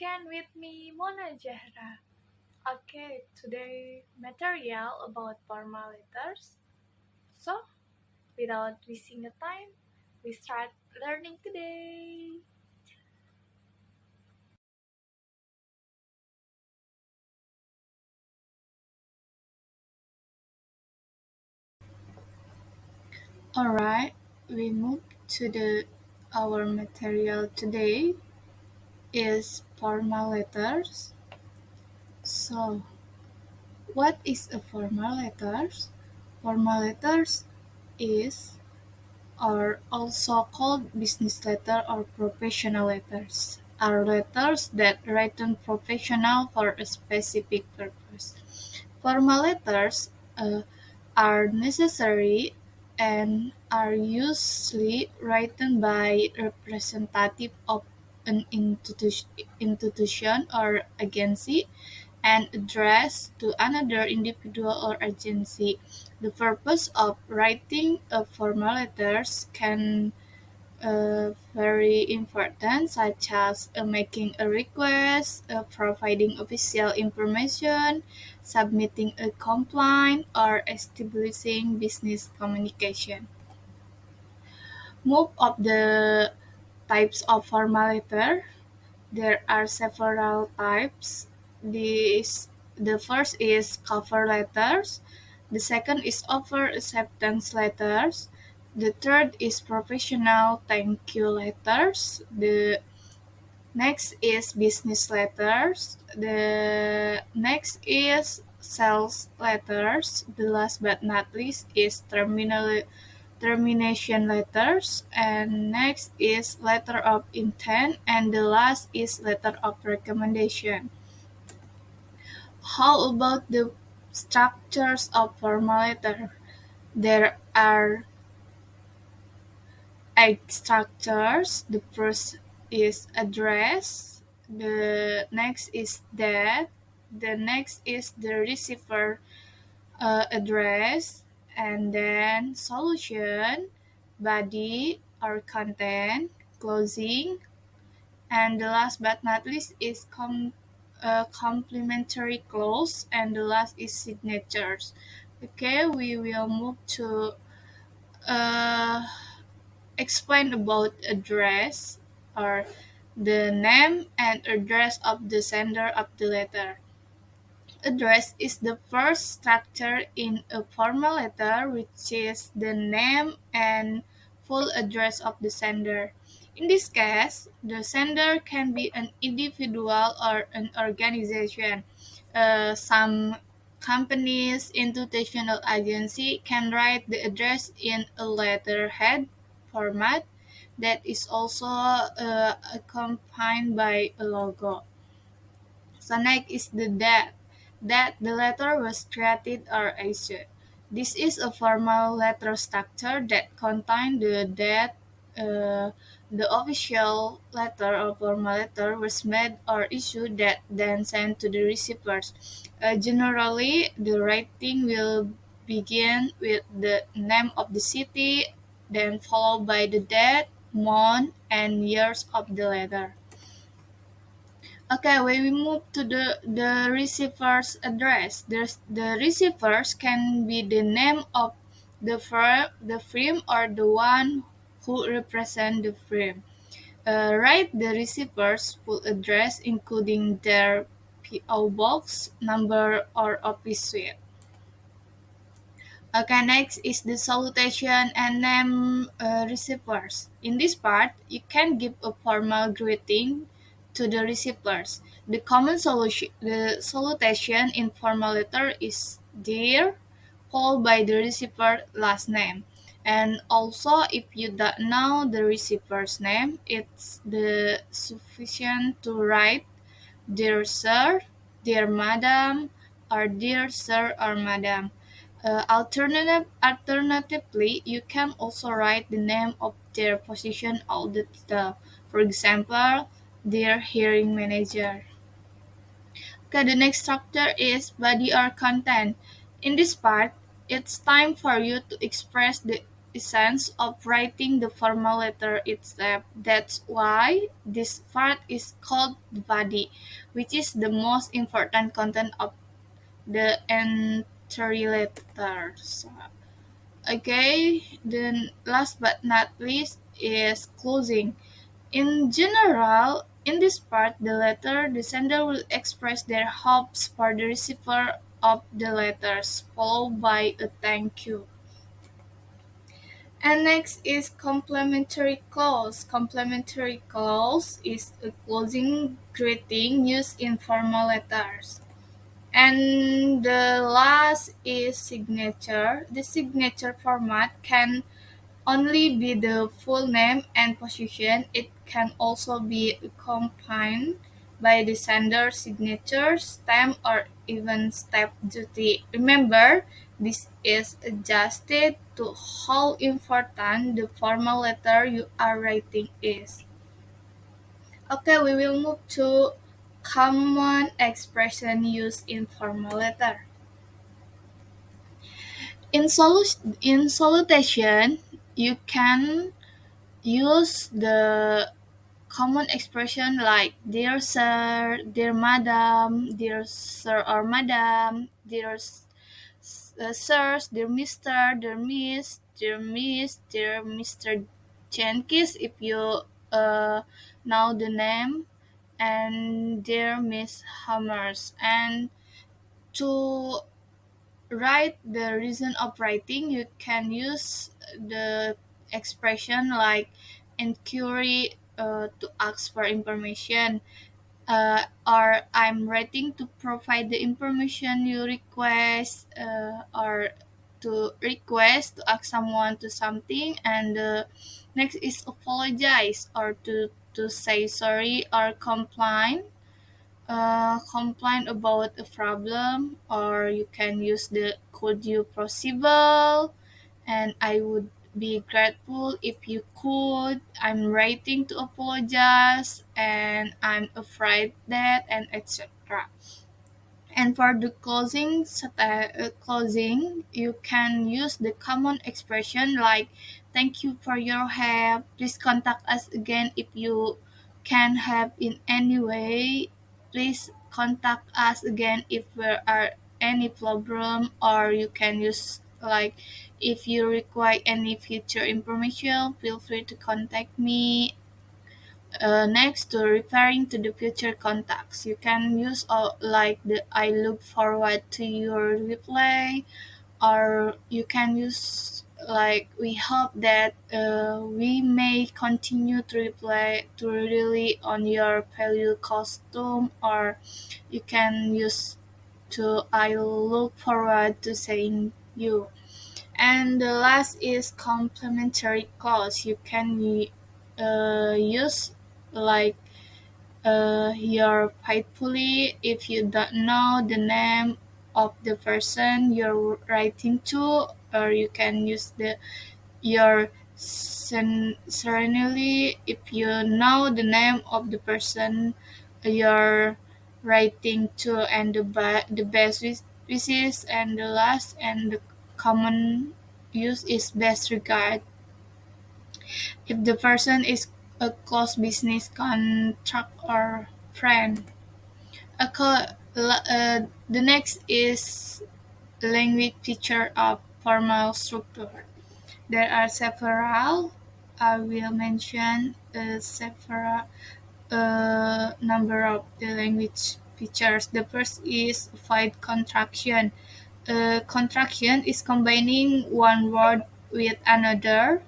again with me, Mona Azahra. Okay, today material about formal letters. So, without wasting the time, we start learning today. Alright, we move to the our material today is formal letters. So, what is a formal letters? Formal letters is are also called business letter or professional letters, are letters that written professional for a specific purpose. Formal letters are necessary and are usually written by representative of an institution or agency and addressed to another individual or agency. The purpose of writing a formal letters can very important, such as making a request, providing official information, submitting a complaint, or establishing business communication. Most of the types of formal letter, there are several types. This the first is cover letters. The second is offer acceptance letters. The third is professional thank you letters. The next is business letters. The next is sales letters. The last but not least is termination letters. And next is letter of intent. And the last is letter of recommendation. How about the structures of formal letter? There are eight structures. The first is address, the next is date, the next is the receiver address, and then solution, body or content, closing, and the last but not least is complementary clause, and the last is signatures. Okay, we will move to uh, explain about address or the name and address of the sender of the letter. Address is the first structure in a formal letter, which is the name and full address of the sender. In this case, the sender can be an individual or an organization. Some companies, institutional agency can write the address in a letterhead format that is also accompanied by a logo. So next is the date that the letter was created or issued. This is a formal letter structure that contains the date the official letter or formal letter was made or issued that then sent to the receivers. Generally, the writing will begin with the name of the city, then followed by the date, month, and years of the letter. Okay, when we move to the receiver's address, the receivers can be the name of the firm or the one who represent the firm. Write the receiver's full address, including their PO box, number, or office suite. Okay, next is the salutation and name receivers. In this part, you can give a formal greeting to the receivers. The common salutation in formal letter is dear, followed by the receiver last name. And also, if you don't know the receiver's name, it's the sufficient to write dear sir, dear madam, or dear sir or madam. Alternatively, you can also write the name of their position on the title. For example, their hearing manager. Okay, the next structure is body or content. In this part, it's time for you to express the essence of writing the formal letter itself. That's why this part is called the body, which is the most important content of the entry letter. Okay, then last but not least is closing. In general, in this part, the sender will express their hopes for the receiver of the letters, followed by a thank you. And next is complementary clause. Complementary clause is a closing greeting used in formal letters. And the last is signature. The signature format can only be the full name and position. It can also be accompanied by the sender's signature, stamp, or even stamp duty. Remember, this is adjusted to how important the formal letter you are writing is. Okay, we will move to common expression used in formal letter. In salutation, you can use the common expression like dear sir, dear madam, dear sir or madam, dear sirs, dear mister, dear miss, dear Mr. Jenkins if you know the name, and dear Miss Hammers. And to write the reason of writing, you can use the expression like inquiry to ask for information, or I'm writing to provide the information you request, or to request to ask someone to something. And next is apologize, or to say sorry or complain about a problem, or you can use the could you possible, and I would be grateful if you could. I'm writing to apologize, and I'm afraid that, and etc. And for the closing, you can use the common expression like "Thank you for your help. Please contact us again if you can help in any way. Please contact us again if there are any problem." Or you can use like, "If you require any future information, feel free to contact me." Next, to referring to the future contacts, you can use like the "I look forward to your reply," or you can use like "We hope that we may continue to reply to rely on your value costume," or you can use to "I look forward to seeing you." And the last is complementary clause. You can use like you're faithfully if you don't know the name of the person you're writing to, or you can use the your serenely if you know the name of the person you're writing to. And the best wishes, and the last and the common use is best regard if the person is a close business contact or friend. The next is language feature of formal structure. There are several. I will mention several number of the language features. The first is void contraction. Contraction is combining one word with another.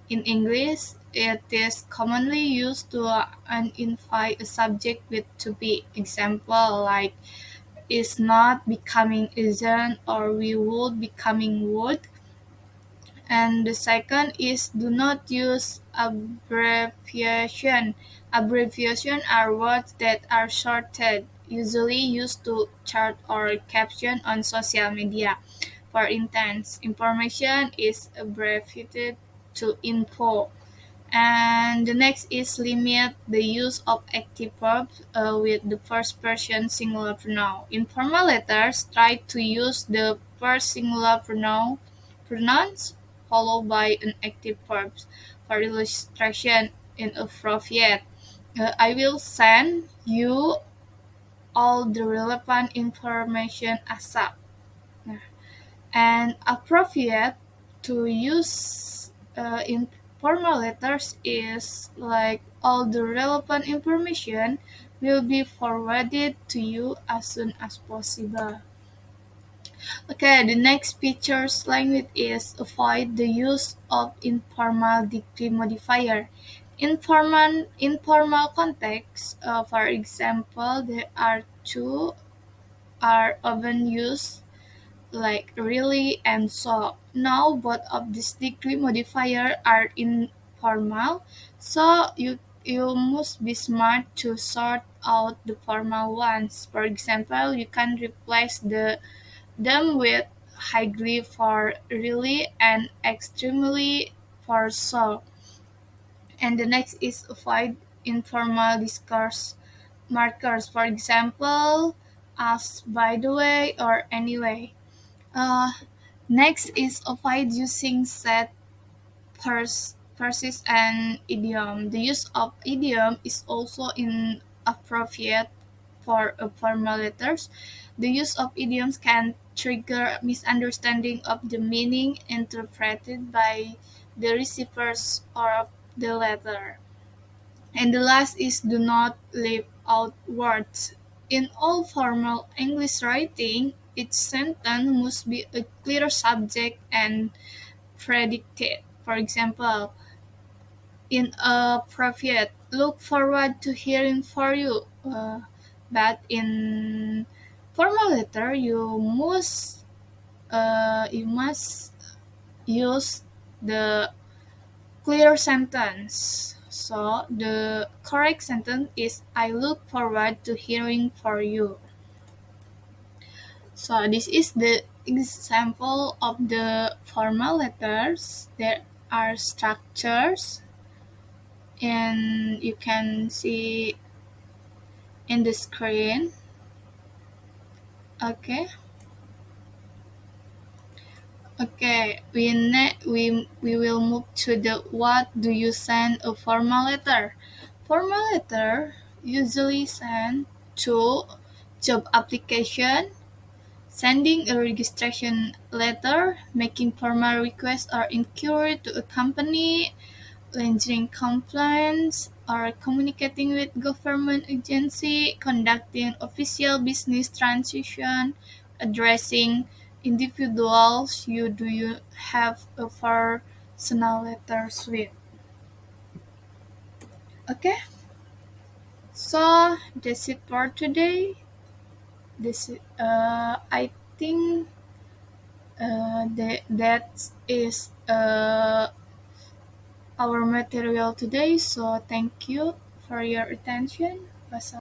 In English, it is commonly used to identify a subject with to be. Example like is not becoming isn't, or we would becoming would. And the second is do not use abbreviation. Abbreviation are words that are shortened, usually used to chart or caption on social media. For instance, information is abbreviated to info. And the next is limit the use of active verbs with the first person singular pronoun. In formal letters, try to use the first singular pronouns followed by an active verb. For illustration, inappropriate. I will send you all the relevant information ASAP. Nah, and appropriate to use in formal letters is like all the relevant information will be forwarded to you as soon as possible. Okay, the next features language is avoid the use of informal degree modifier. Informal context, for example, there are two are often used like really and so. Now both of these degree modifier are informal, so you must be smart to sort out the formal ones. For example, you can replace them with highly for really and extremely for so. And the next is avoid informal discourse markers. For example, as by the way or anyway. Uh, Next is avoid using set verses and idiom. The use of idiom is also inappropriate for formal letters. The use of idioms can trigger misunderstanding of the meaning interpreted by the receivers or the letter. And the last is do not leave out words. In all formal English writing, each sentence must be a clear subject and predicate. For example, in a prophet, look forward to hearing for you. But in formal letter, you must use the clear sentence. So the correct sentence is I look forward to hearing for you. So this is the example of the formal letters. There are structures and you can see in the screen. Okay. Okay, we will move to the what do you send a formal letter? Formal letter usually sent to job application, sending a registration letter, making formal request or inquiry to a company, lodging complaints, or communicating with government agency, conducting official business transaction, addressing individuals you have a personal letters with. Okay, so that's it for today. I think that is our material today. So thank you for your attention. Wassalamualaikum.